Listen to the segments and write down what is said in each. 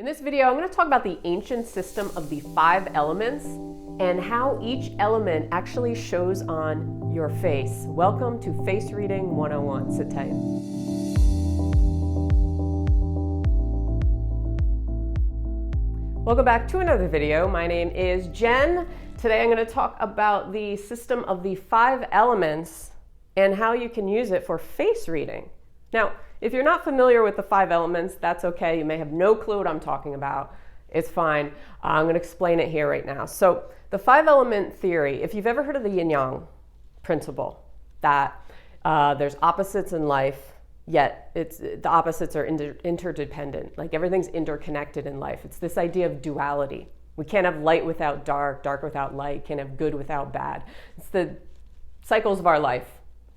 In this video, I'm going to talk about the ancient system of the 5 elements and how each element actually shows on your face. Welcome to Face Reading 101. Sit tight. Welcome back to another video. My name is Jen. Today I'm going to talk about the system of the 5 elements and how you can use it for face reading. Now, if you're not familiar with the 5 elements, that's okay. You may have no clue what I'm talking about. It's fine. I'm going to explain it here right now. So the 5 element theory, if you've ever heard of the yin-yang principle, that there's opposites in life, yet the opposites are interdependent. Like everything's interconnected in life. It's this idea of duality. We can't have light without dark, dark without light, can't have good without bad. It's the cycles of our life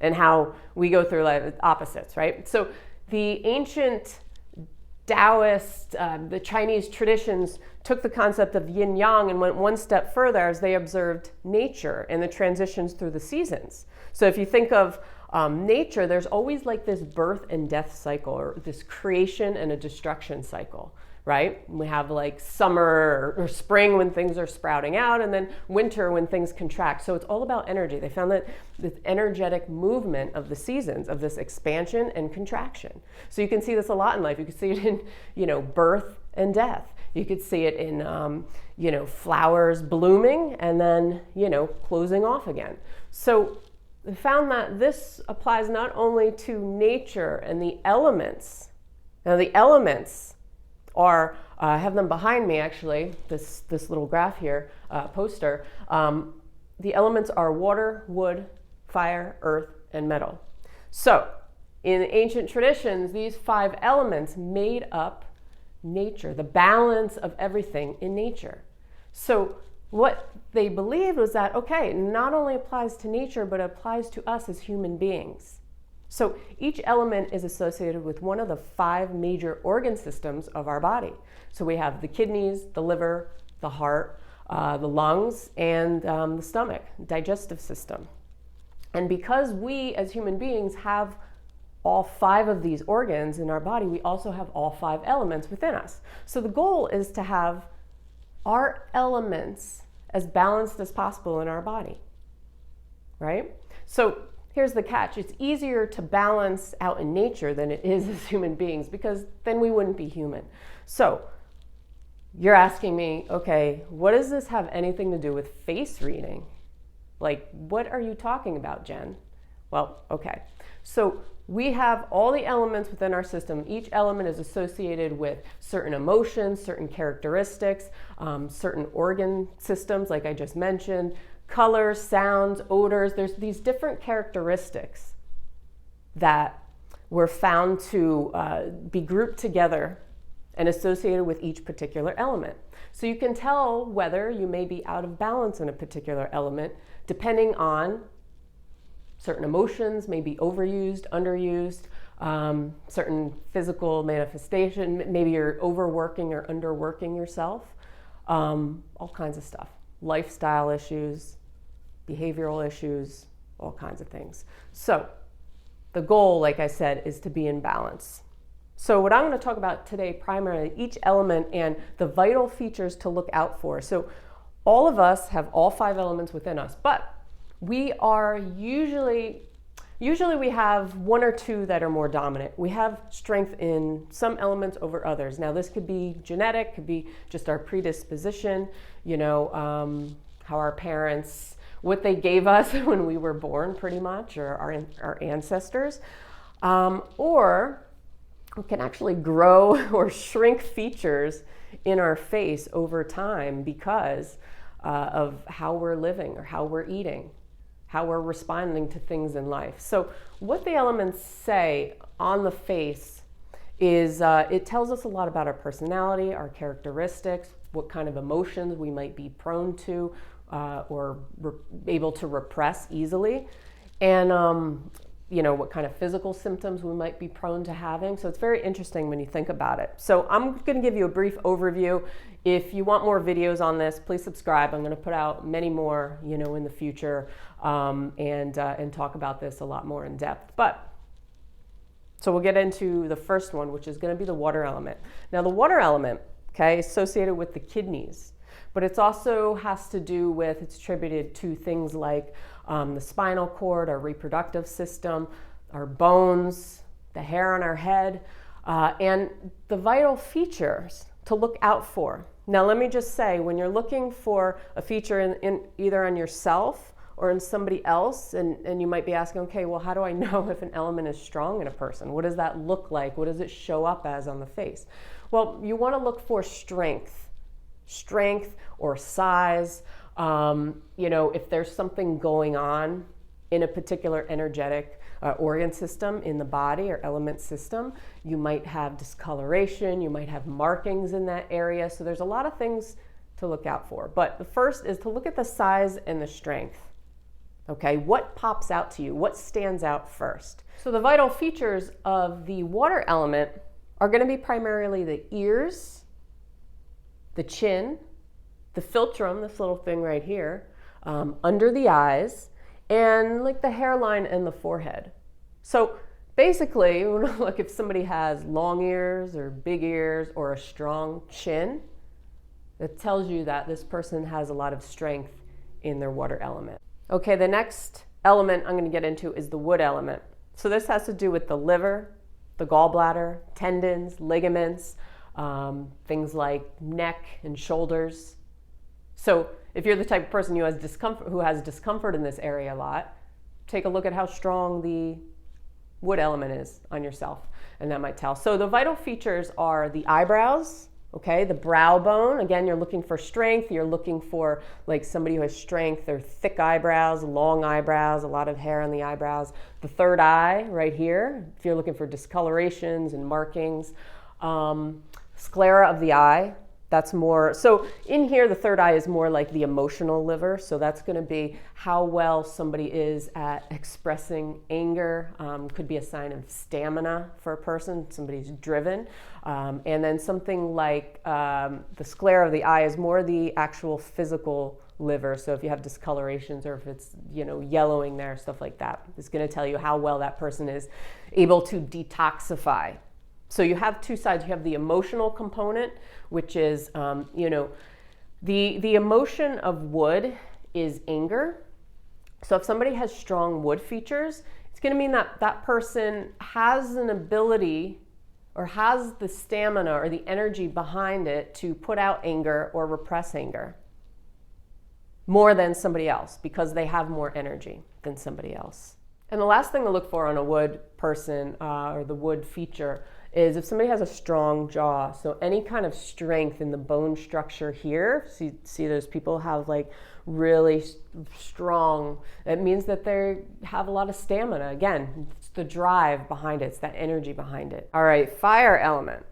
and how we go through life, opposites, right? So the ancient Taoist, the Chinese traditions took the concept of yin-yang and went one step further as they observed nature and the transitions through the seasons. So if you think of nature, there's always like this birth and death cycle, or this creation and a destruction cycle, right? We have like summer or spring when things are sprouting out, and then winter when things contract. So it's all about energy. They found that this energetic movement of the seasons, of this expansion and contraction. So you can see this a lot in life. You can see it in, birth and death. You could see it in, flowers blooming and then, closing off again. So we found that this applies not only to nature and the elements. Now the elements are, I have them behind me actually, this little graph here, poster. The elements are water, wood, fire, earth, and metal. So in ancient traditions, these 5 elements made up nature, the balance of everything in nature. So what they believed was that, okay, not only applies to nature, but it applies to us as human beings. So each element is associated with one of the 5 major organ systems of our body. So we have the kidneys, the liver, the heart, the lungs, and the stomach, digestive system. And because we as human beings have all 5 of these organs in our body, we also have all 5 elements within us. So the goal is to have our elements as balanced as possible in our body, right? So here's the catch. It's easier to balance out in nature than it is as human beings, because then we wouldn't be human. So you're asking me, okay, what does this have anything to do with face reading? Like, what are you talking about, Jen? Well, okay. So we have all the elements within our system. Each element is associated with certain emotions, certain characteristics, certain organ systems, like I just mentioned, colors, sounds, odors. There's these different characteristics that were found to be grouped together and associated with each particular element. So you can tell whether you may be out of balance in a particular element depending on certain emotions, may be overused, underused, certain physical manifestation, maybe you're overworking or underworking yourself, all kinds of stuff. Lifestyle issues, behavioral issues, all kinds of things. So the goal, like I said, is to be in balance. So what I'm going to talk about today, primarily each element and the vital features to look out for. So all of us have all 5 elements within us, but we are usually we have 1 or 2 that are more dominant. We have strength in some elements over others. Now this could be genetic, could be just our predisposition, how our parents, what they gave us when we were born pretty much, or our ancestors, or we can actually grow or shrink features in our face over time because of how we're living or how we're eating, how we're responding to things in life. So what the elements say on the face is it tells us a lot about our personality, our characteristics, what kind of emotions we might be prone to or able to repress easily, and what kind of physical symptoms we might be prone to having. So it's very interesting when you think about it. So I'm going to give you a brief overview. If you want more videos on this, please subscribe. I'm going to put out many more, in the future, and talk about this a lot more in depth. So we'll get into the first one, which is going to be the water element. Now the water element okay, associated with the kidneys. But it's also has to do with, it's attributed to things like the spinal cord, our reproductive system, our bones, the hair on our head, and the vital features to look out for. Now, let me just say, when you're looking for a feature in either on yourself or in somebody else, and you might be asking, okay, well, how do I know if an element is strong in a person? What does that look like? What does it show up as on the face? Well, you want to look for strength or size. If there's something going on in a particular energetic organ system in the body or element system, you might have discoloration, you might have markings in that area. So there's a lot of things to look out for. But the first is to look at the size and the strength. Okay, what pops out to you? What stands out first? So the vital features of the water element are going to be primarily the ears, the chin, the philtrum, this little thing right here, under the eyes, and like the hairline and the forehead. So basically, look, if somebody has long ears or big ears or a strong chin, it tells you that this person has a lot of strength in their water element. Okay, the next element I'm going to get into is the wood element. So this has to do with the liver, the gallbladder, tendons, ligaments, things like neck and shoulders. So if you're the type of person who has discomfort in this area a lot, take a look at how strong the wood element is on yourself, and that might tell. So the vital features are the eyebrows, okay, the brow bone. Again, you're looking for strength. You're looking for like somebody who has strength or thick eyebrows, long eyebrows, a lot of hair on the eyebrows. The third eye right here, if you're looking for discolorations and markings. Sclera of the eye, that's more, so in here the third eye is more like the emotional liver, so that's going to be how well somebody is at expressing anger. Could be a sign of stamina for a person, somebody's driven. And then something like the sclera of the eye is more the actual physical liver, so if you have discolorations or if it's yellowing there, stuff like that, it's going to tell you how well that person is able to detoxify. So you have two sides. You have the emotional component, which is, the emotion of wood is anger. So if somebody has strong wood features, it's going to mean that that person has an ability or has the stamina or the energy behind it to put out anger or repress anger more than somebody else because they have more energy than somebody else. And the last thing to look for on a wood person or the wood feature is if somebody has a strong jaw, so any kind of strength in the bone structure here. See those people have like really strong, it means that they have a lot of stamina. Again, it's the drive behind it, it's that energy behind it. All right, fire element.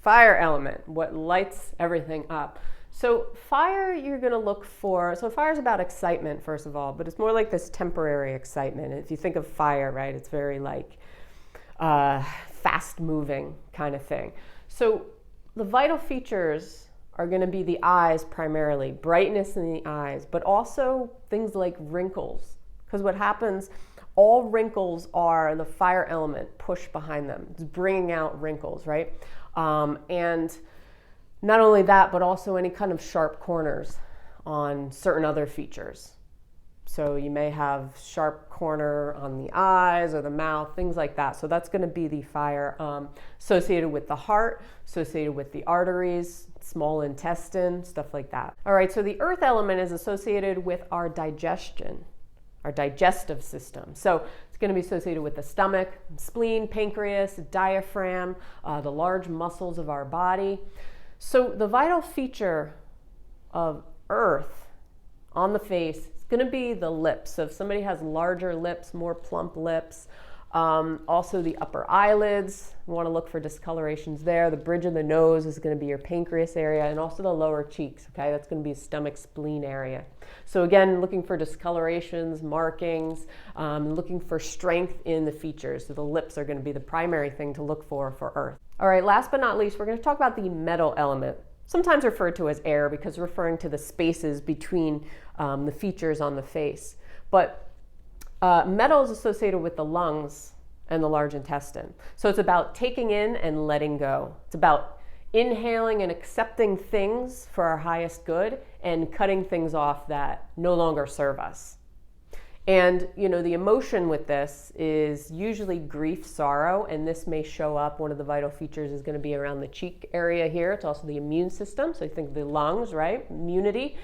Fire element, what lights everything up. So fire, you're going to look for, so fire is about excitement, first of all, but it's more like this temporary excitement. If you think of fire, right, it's very like fast moving kind of thing. So the vital features are going to be the eyes primarily, brightness in the eyes, but also things like wrinkles. Because what happens, all wrinkles are the fire element push behind them. It's bringing out wrinkles, right? And not only that, but also any kind of sharp corners on certain other features. So you may have sharp corner on the eyes or the mouth, things like that. So that's going to be the fire associated with the heart, associated with the arteries, small intestine, stuff like that. All right, so the earth element is associated with our digestion, our digestive system. So it's going to be associated with the stomach, spleen, pancreas, diaphragm, the large muscles of our body. So the vital feature of earth on the face, going to be the lips. So if somebody has larger lips, more plump lips, also the upper eyelids, you want to look for discolorations there. The bridge of the nose is going to be your pancreas area, and also the lower cheeks, okay? That's going to be stomach, spleen area. So again, looking for discolorations, markings, looking for strength in the features. So the lips are going to be the primary thing to look for earth. All right, last but not least, we're going to talk about the metal element, sometimes referred to as air because referring to the spaces between the features on the face. But metal is associated with the lungs and the large intestine. So it's about taking in and letting go. It's about inhaling and accepting things for our highest good and cutting things off that no longer serve us. And, the emotion with this is usually grief, sorrow, and this may show up. One of the vital features is going to be around the cheek area here. It's also the immune system. So you think the lungs, right? Immunity.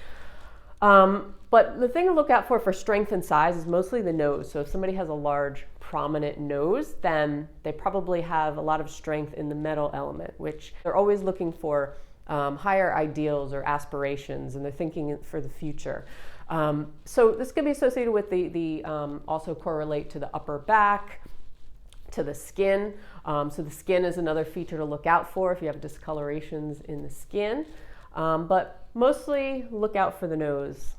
But the thing to look out for strength and size is mostly the nose. So if somebody has a large, prominent nose, then they probably have a lot of strength in the metal element, which they're always looking for higher ideals or aspirations, and they're thinking for the future. So this could be associated with also correlate to the upper back, to the skin. So the skin is another feature to look out for if you have discolorations in the skin. But mostly look out for the nose.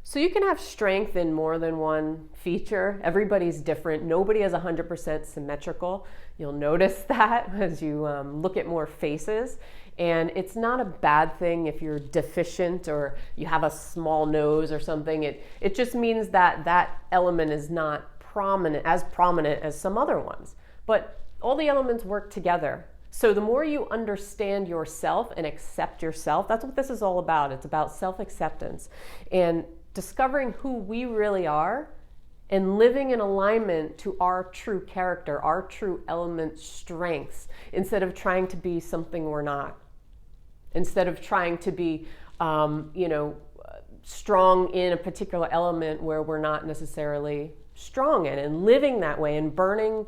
So you can have strength in more than one feature. Everybody's different. Nobody is 100% symmetrical. You'll notice that as you look at more faces. And it's not a bad thing if you're deficient or you have a small nose or something. It just means that that element is not prominent as some other ones. But all the elements work together. So the more you understand yourself and accept yourself, that's what this is all about. It's about self-acceptance and discovering who we really are and living in alignment to our true character, our true element strengths, instead of trying to be something we're not. Instead of trying to be, strong in a particular element where we're not necessarily strong in, and living that way and burning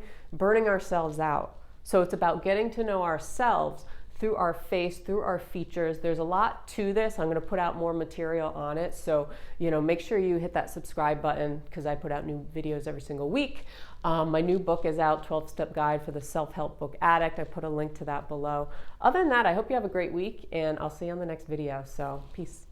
ourselves out. So it's about getting to know ourselves through our face, through our features. There's a lot to this. I'm going to put out more material on it. So, make sure you hit that subscribe button because I put out new videos every single week. My new book is out, 12-Step Guide for the Self-Help Book Addict. I put a link to that below. Other than that, I hope you have a great week, and I'll see you on the next video. So, peace.